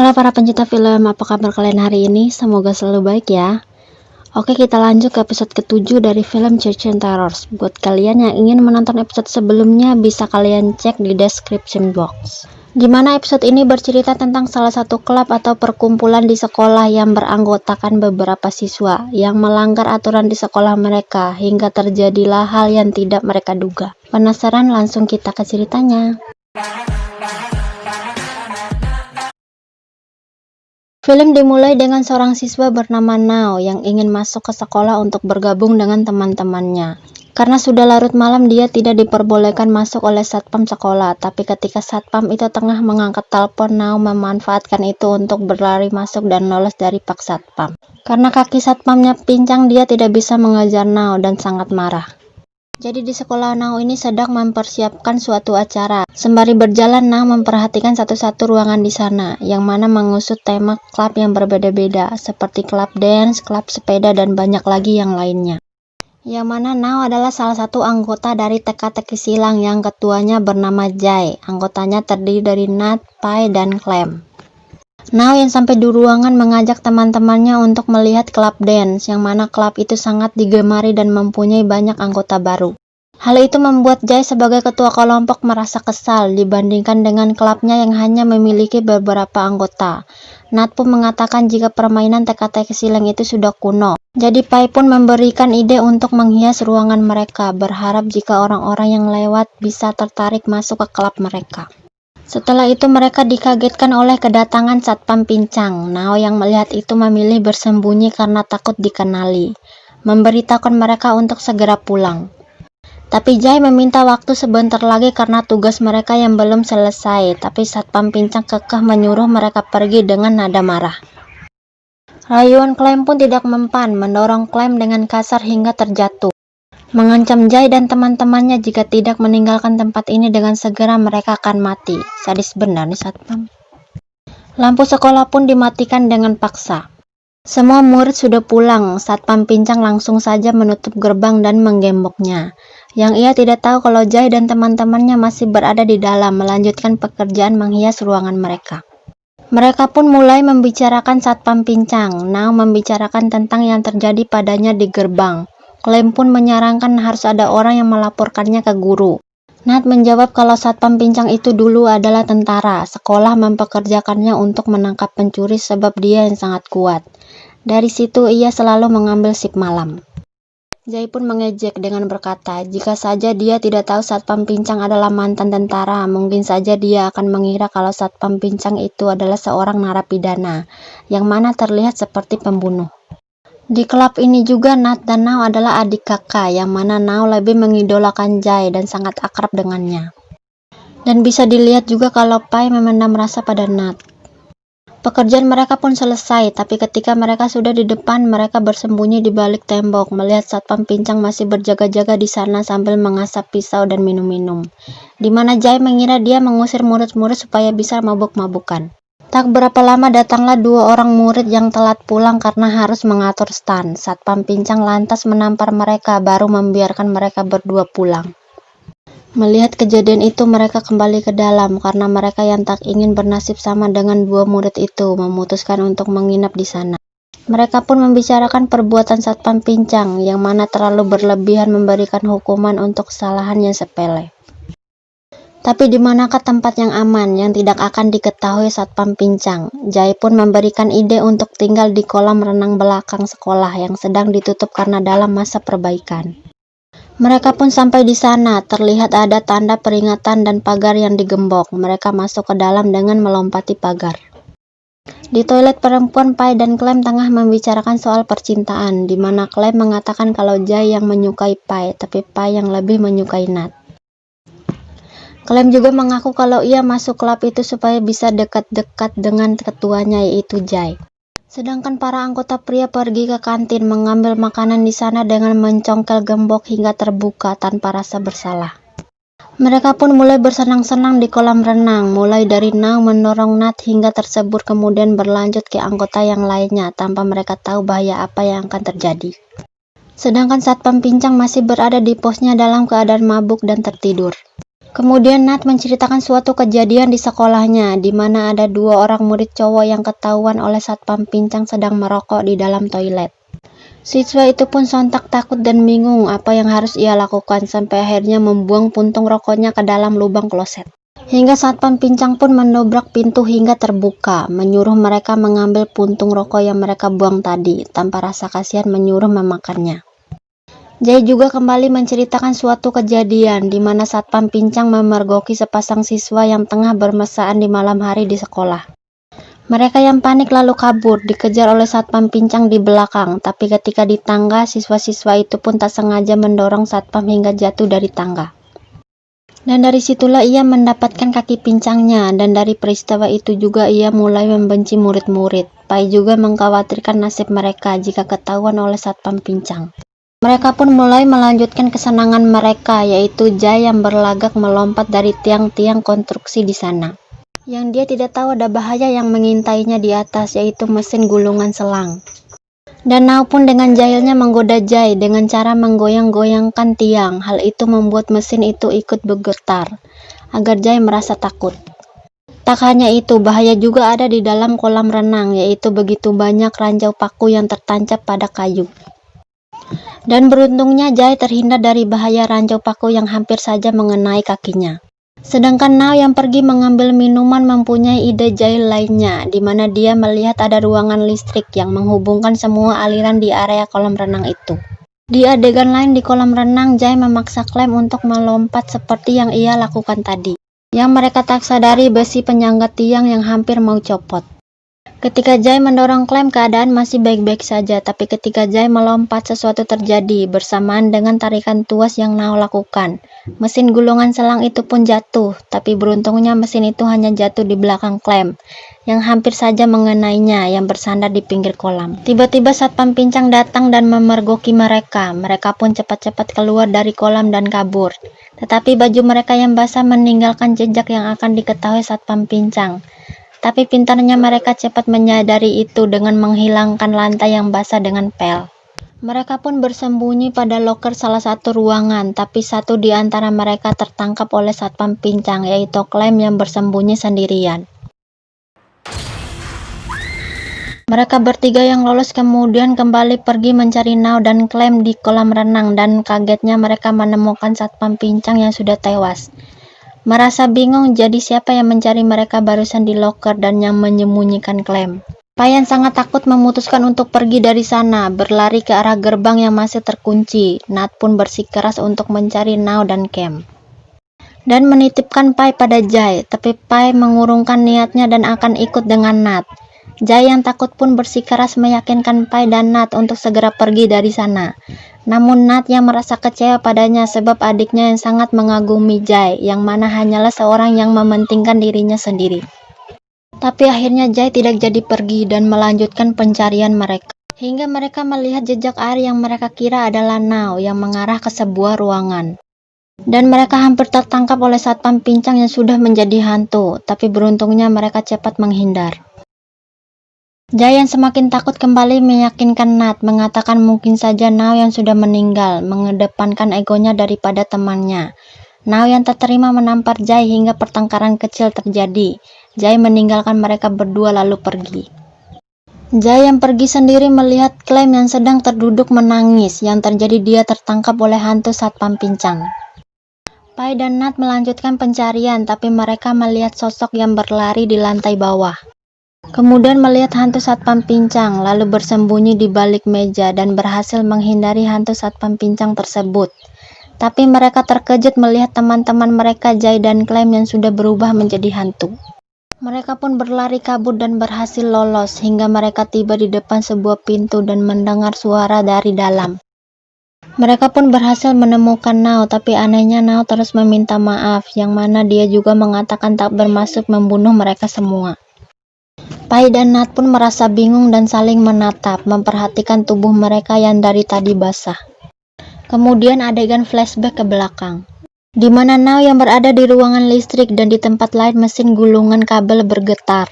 Halo para pencinta film, apa kabar kalian hari ini? Semoga selalu baik ya. Oke, kita lanjut ke episode ke-7 dari film Church and Terrors. Buat kalian yang ingin menonton episode sebelumnya, bisa kalian cek di description box. Dimana episode ini bercerita tentang salah satu klub atau perkumpulan di sekolah yang beranggotakan beberapa siswa yang melanggar aturan di sekolah mereka hingga terjadilah hal yang tidak mereka duga. Penasaran? Langsung kita ke ceritanya. Film dimulai dengan seorang siswa bernama Nao yang ingin masuk ke sekolah untuk bergabung dengan teman-temannya. Karena sudah larut malam, dia tidak diperbolehkan masuk oleh satpam sekolah. Tapi ketika satpam itu tengah mengangkat telepon, Nao memanfaatkan itu untuk berlari masuk dan lolos dari pak satpam. Karena kaki satpamnya pincang, dia tidak bisa mengejar Nao dan sangat marah. Jadi di sekolah Nao ini sedang mempersiapkan suatu acara. Sembari berjalan, Nao memperhatikan satu-satu ruangan di sana, yang mana mengusut tema klub yang berbeda-beda, seperti klub dance, klub sepeda, dan banyak lagi yang lainnya. Yang mana Nao adalah salah satu anggota dari teka-teki silang yang ketuanya bernama Jai. Anggotanya terdiri dari Nat, Pai, dan Clem. Nao yang sampai di ruangan mengajak teman-temannya untuk melihat klub dance, yang mana klub itu sangat digemari dan mempunyai banyak anggota baru. Hal itu membuat Jai sebagai ketua kelompok merasa kesal dibandingkan dengan klubnya yang hanya memiliki beberapa anggota. Nat pun mengatakan jika permainan teka-teki silang itu sudah kuno. Jadi Pai pun memberikan ide untuk menghias ruangan mereka, berharap jika orang-orang yang lewat bisa tertarik masuk ke klub mereka. Setelah itu mereka dikagetkan oleh kedatangan satpam pincang. Nao yang melihat itu memilih bersembunyi karena takut dikenali, memberitahukan mereka untuk segera pulang. Tapi Jai meminta waktu sebentar lagi karena tugas mereka yang belum selesai, tapi satpam pincang kekeh menyuruh mereka pergi dengan nada marah. Rayuan Clem pun tidak mempan, mendorong Clem dengan kasar hingga terjatuh. Mengancam Jai dan teman-temannya jika tidak meninggalkan tempat ini dengan segera mereka akan mati. Sadis benar nih satpam. Lampu sekolah pun dimatikan dengan paksa. Semua murid sudah pulang, satpam pincang langsung saja menutup gerbang dan menggemboknya. Yang ia tidak tahu kalau Jai dan teman-temannya masih berada di dalam melanjutkan pekerjaan menghias ruangan mereka. Mereka pun mulai membicarakan satpam pincang. Nao membicarakan tentang yang terjadi padanya di gerbang. Clem pun menyarankan harus ada orang yang melaporkannya ke guru. Nat menjawab kalau satpam pincang itu dulu adalah tentara. Sekolah mempekerjakannya untuk menangkap pencuri sebab dia yang sangat kuat. Dari situ ia selalu mengambil shift malam. Jai pun mengejek dengan berkata, jika saja dia tidak tahu satpam pincang adalah mantan tentara, mungkin saja dia akan mengira kalau satpam pincang itu adalah seorang narapidana, yang mana terlihat seperti pembunuh. Di klub ini juga Nat dan Nao adalah adik kakak, yang mana Nao lebih mengidolakan Jai dan sangat akrab dengannya. Dan bisa dilihat juga kalau Pai memendam rasa pada Nat. Pekerjaan mereka pun selesai, tapi ketika mereka sudah di depan, mereka bersembunyi di balik tembok, melihat satpam pincang masih berjaga-jaga di sana sambil mengasap pisau dan minum-minum. Di mana Jai mengira dia mengusir murid-murid supaya bisa mabuk-mabukan. Tak berapa lama datanglah dua orang murid yang telat pulang karena harus mengatur stand. Satpam pincang lantas menampar mereka baru membiarkan mereka berdua pulang. Melihat kejadian itu mereka kembali ke dalam karena mereka yang tak ingin bernasib sama dengan dua murid itu memutuskan untuk menginap di sana. Mereka pun membicarakan perbuatan satpam pincang yang mana terlalu berlebihan memberikan hukuman untuk kesalahan yang sepele. Tapi di manakah tempat yang aman yang tidak akan diketahui satpam pincang? Jai pun memberikan ide untuk tinggal di kolam renang belakang sekolah yang sedang ditutup karena dalam masa perbaikan. Mereka pun sampai di sana, terlihat ada tanda peringatan dan pagar yang digembok. Mereka masuk ke dalam dengan melompati pagar. Di toilet perempuan, Pai dan Clem tengah membicarakan soal percintaan, di mana Clem mengatakan kalau Jai yang menyukai Pai, tapi Pai yang lebih menyukai Nat. Clem juga mengaku kalau ia masuk klub itu supaya bisa dekat-dekat dengan ketuanya yaitu Jai. Sedangkan para anggota pria pergi ke kantin mengambil makanan di sana dengan mencongkel gembok hingga terbuka tanpa rasa bersalah. Mereka pun mulai bersenang-senang di kolam renang, mulai dari Nao mendorong Nat hingga tersebut kemudian berlanjut ke anggota yang lainnya tanpa mereka tahu bahaya apa yang akan terjadi. Sedangkan satpam pincang masih berada di posnya dalam keadaan mabuk dan tertidur. Kemudian Nat menceritakan suatu kejadian di sekolahnya, di mana ada 2 orang murid cowok yang ketahuan oleh satpam pincang sedang merokok di dalam toilet. Siswa itu pun sontak takut dan bingung apa yang harus ia lakukan sampai akhirnya membuang puntung rokoknya ke dalam lubang kloset. Hingga satpam pincang pun mendobrak pintu hingga terbuka, menyuruh mereka mengambil puntung rokok yang mereka buang tadi, tanpa rasa kasihan menyuruh memakannya. Jai juga kembali menceritakan suatu kejadian di mana satpam pincang memergoki sepasang siswa yang tengah bermesraan di malam hari di sekolah. Mereka yang panik lalu kabur, dikejar oleh satpam pincang di belakang, tapi ketika di tangga, siswa-siswa itu pun tak sengaja mendorong satpam hingga jatuh dari tangga. Dan dari situlah ia mendapatkan kaki pincangnya, dan dari peristiwa itu juga ia mulai membenci murid-murid. Pai juga mengkhawatirkan nasib mereka jika ketahuan oleh satpam pincang. Mereka pun mulai melanjutkan kesenangan mereka, yaitu Jai yang berlagak melompat dari tiang-tiang konstruksi di sana. Yang dia tidak tahu ada bahaya yang mengintainya di atas, yaitu mesin gulungan selang. Dan Nao pun dengan jahilnya menggoda Jai dengan cara menggoyang-goyangkan tiang. Hal itu membuat mesin itu ikut bergetar, agar Jai merasa takut. Tak hanya itu, bahaya juga ada di dalam kolam renang, yaitu begitu banyak ranjau paku yang tertancap pada kayu. Dan beruntungnya Jai terhindar dari bahaya ranjau paku yang hampir saja mengenai kakinya. Sedangkan Nao yang pergi mengambil minuman mempunyai ide jahil lainnya, di mana dia melihat ada ruangan listrik yang menghubungkan semua aliran di area kolam renang itu. Di adegan lain di kolam renang, Jai memaksa Clem untuk melompat seperti yang ia lakukan tadi. Yang mereka tak sadari besi penyangga tiang yang hampir mau copot. Ketika Jai mendorong Clem, keadaan masih baik-baik saja, tapi ketika Jai melompat, sesuatu terjadi bersamaan dengan tarikan tuas yang Nao lakukan. Mesin gulungan selang itu pun jatuh, tapi beruntungnya mesin itu hanya jatuh di belakang Clem, yang hampir saja mengenainya yang bersandar di pinggir kolam. Tiba-tiba satpam pincang datang dan memergoki mereka. Mereka pun cepat-cepat keluar dari kolam dan kabur. Tetapi baju mereka yang basah meninggalkan jejak yang akan diketahui satpam pincang. Tapi pintarnya mereka cepat menyadari itu dengan menghilangkan lantai yang basah dengan pel. Mereka pun bersembunyi pada loker salah satu ruangan, tapi satu di antara mereka tertangkap oleh satpam pincang, yaitu Clem yang bersembunyi sendirian. Mereka bertiga yang lolos kemudian kembali pergi mencari Nao dan Clem di kolam renang, dan kagetnya mereka menemukan satpam pincang yang sudah tewas. Merasa bingung, jadi siapa yang mencari mereka barusan di loker dan yang menyembunyikan Clem. Payan sangat takut memutuskan untuk pergi dari sana, berlari ke arah gerbang yang masih terkunci. Nat pun bersikeras untuk mencari Nao dan Clem. Dan menitipkan Pai pada Jai, tapi Pai mengurungkan niatnya dan akan ikut dengan Nat. Jai yang takut pun bersikeras meyakinkan Pai dan Nat untuk segera pergi dari sana. Namun Nat yang merasa kecewa padanya sebab adiknya yang sangat mengagumi Jai, yang mana hanyalah seorang yang mementingkan dirinya sendiri. Tapi akhirnya Jai tidak jadi pergi dan melanjutkan pencarian mereka. Hingga mereka melihat jejak air yang mereka kira adalah Nao yang mengarah ke sebuah ruangan. Dan mereka hampir tertangkap oleh satpam pincang yang sudah menjadi hantu, tapi beruntungnya mereka cepat menghindar. Jai yang semakin takut kembali meyakinkan Nat, mengatakan mungkin saja Nao yang sudah meninggal, mengedepankan egonya daripada temannya. Nao yang tak terima menampar Jai hingga pertengkaran kecil terjadi. Jai meninggalkan mereka berdua lalu pergi. Jai yang pergi sendiri melihat Clem yang sedang terduduk menangis, yang terjadi dia tertangkap oleh hantu satpam pincang. Pai dan Nat melanjutkan pencarian, tapi mereka melihat sosok yang berlari di lantai bawah. Kemudian melihat hantu satpam pincang, lalu bersembunyi di balik meja dan berhasil menghindari hantu satpam pincang tersebut. Tapi mereka terkejut melihat teman-teman mereka Jai dan Clem yang sudah berubah menjadi hantu. Mereka pun berlari kabur dan berhasil lolos hingga mereka tiba di depan sebuah pintu dan mendengar suara dari dalam. Mereka pun berhasil menemukan Nao, tapi anehnya Nao terus meminta maaf, yang mana dia juga mengatakan tak bermaksud membunuh mereka semua. Pai dan Nat pun merasa bingung dan saling menatap, memperhatikan tubuh mereka yang dari tadi basah. Kemudian adegan flashback ke belakang, di mana Nao yang berada di ruangan listrik dan di tempat lain mesin gulungan kabel bergetar.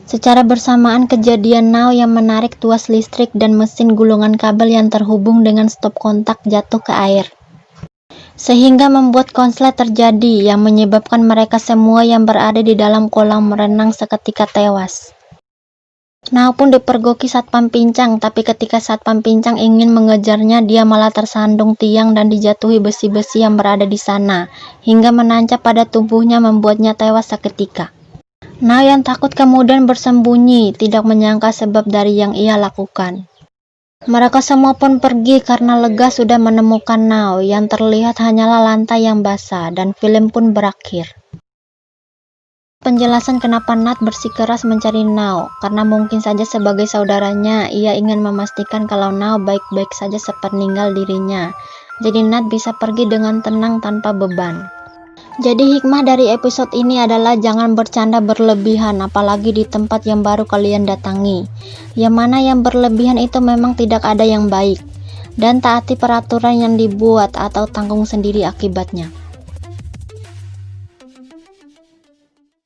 Secara bersamaan kejadian Nao yang menarik tuas listrik dan mesin gulungan kabel yang terhubung dengan stop kontak jatuh ke air. sehingga membuat konslet terjadi yang menyebabkan mereka semua yang berada di dalam kolam renang seketika tewas. Nao pun dipergoki Satpam Pincang, tapi ketika Satpam Pincang ingin mengejarnya, dia malah tersandung tiang dan dijatuhi besi-besi yang berada di sana, hingga menancap pada tubuhnya membuatnya tewas seketika. Nao yang takut kemudian bersembunyi, tidak menyangka sebab dari yang ia lakukan. Mereka semua pun pergi karena lega sudah menemukan Nao, yang terlihat hanyalah lantai yang basah, dan film pun berakhir. Penjelasan kenapa Nat bersikeras mencari Nao, karena mungkin saja sebagai saudaranya, ia ingin memastikan kalau Nao baik-baik saja sepeninggal dirinya. Jadi Nat bisa pergi dengan tenang tanpa beban. Jadi hikmah dari episode ini adalah jangan bercanda berlebihan, apalagi di tempat yang baru kalian datangi. Yang mana yang berlebihan itu memang tidak ada yang baik. Dan taati peraturan yang dibuat atau tanggung sendiri akibatnya.